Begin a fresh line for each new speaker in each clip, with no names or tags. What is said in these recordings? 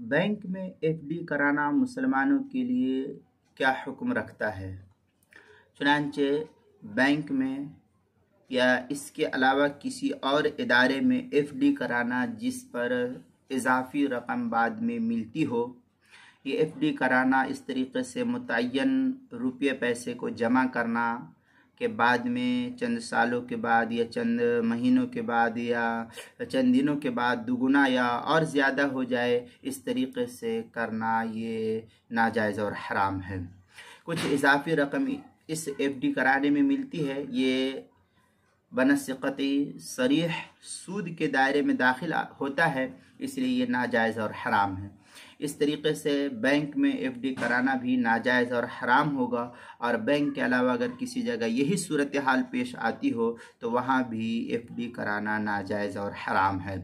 Bank में FD कराना मुसलमानों के लिए क्या हुक्म रखता है। चुनांचे बैंक में या इसके अलावा किसी और इदारे में एफडी कराना जिस पर इजाफी रकम बाद में मिलती हो, ये एफडी कराना इस तरीके से मुतय्यन रुपये पैसे को जमा करना के बाद में चंद सालों के बाद या चंद महीनों के बाद या चंद दिनों के बाद दुगुना या और ज़्यादा हो जाए, इस तरीके से करना ये नाजायज़ और हराम है। कुछ इजाफी रकम इस एफडी कराने में मिलती है, ये बनस्क़ती सरीह सूद के दायरे में दाखिल होता है, इसलिए ये नाजायज़ और हराम है। इस तरीके से बैंक में एफडी कराना भी नाजायज़ और हराम होगा, और बैंक के अलावा अगर किसी जगह यही सूरत हाल पेश आती हो तो वहाँ भी एफडी कराना नाजायज़ और हराम है।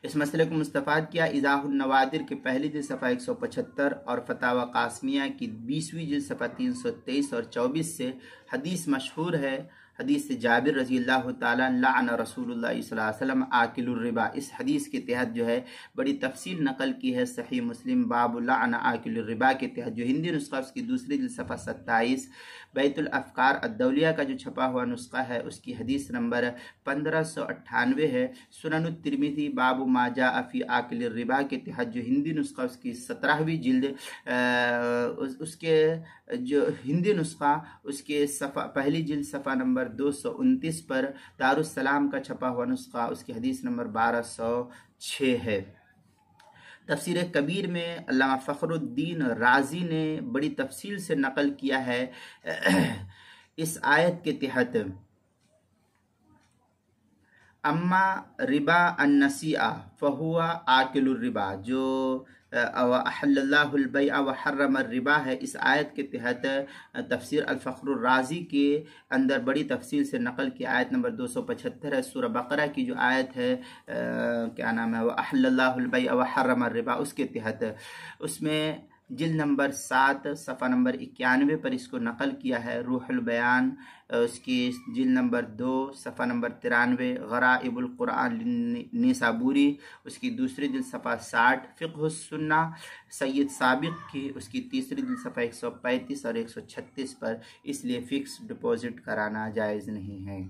इस मसले को मुस्तफ़ाद किया इज़ाहुन नवादिर के पहली जिल्द सफ़ा 175 और फतावा कासमिया की 20वीं जिल्द सफ़ा 323 और 24 से। हदीस मशहूर है, हदीस जाबिर रज़ी अल्लाह ताला लअन रसूलुल्लाह सल्लल्लाहु अलैहि वसल्लम आकिलुर रिबा। इस हदीस के तहत जो है बड़ी तफसील नकल की है सही मुस्लिम बाबु लअन आकिलुर रिबा के तहत, जो हिंदी नुस्खा उसकी दूसरी जिल्द सफ़ा 27, बैतुल अफ़कार अद्दौलिया का जो छपा हुआ नुस्खा है उसकी हदीस नंबर 1598 है। सुनन तिरमिज़ी बाबु माजा अफ़ी आकिलुर रिबा के तहत जो हिंदी नुस्खा उसकी 17वीं जिल्द, उसके जो हिंदी नुस्खा उसके पहली जिल्द सफ़ा नंबर 229 पर दारुस्सलाम का छपा हुआ नुस्खा उसकी हदीस नंबर 1206 है। तफसीर कबीर में अल्लामा फ़खरुद्दीन राज़ी ने बड़ी तफसील से नकल किया है इस आयत के तहत, अम्मा रिबा अन्नसीआ फ़हुआ आकिलुर रिबा, जो अहल्लल्लाहुल बैअ व हर्रमर रिबा है, इस आयत के तहत तफसीर अल-फ़ख्रुर राज़ी के अंदर बड़ी तफसील से नकल की आयत नंबर 275 है। सूरह बकरा की जो आयत है क्या नाम है, व अहल्लल्लाहुल बैअ व हर्रमर रिबा, उसके तहत उसमें जिल्द नंबर 7 सफ़ा नंबर 91 पर इसको नकल किया है। रूहुल बयान उसकी जिल्द नंबर 2 सफ़ा नंबर 93, गराइबुल कुरान निसाबूरी उसकी दूसरी जिल्द सफ़ा 60, फ़िक़्हुस सुन्ना सैयद साबिक़ की उसकी तीसरी जिल्द सफ़ा 135 और 136 पर, इसलिए फ़िक्स डिपॉज़िट कराना जायज़ नहीं है।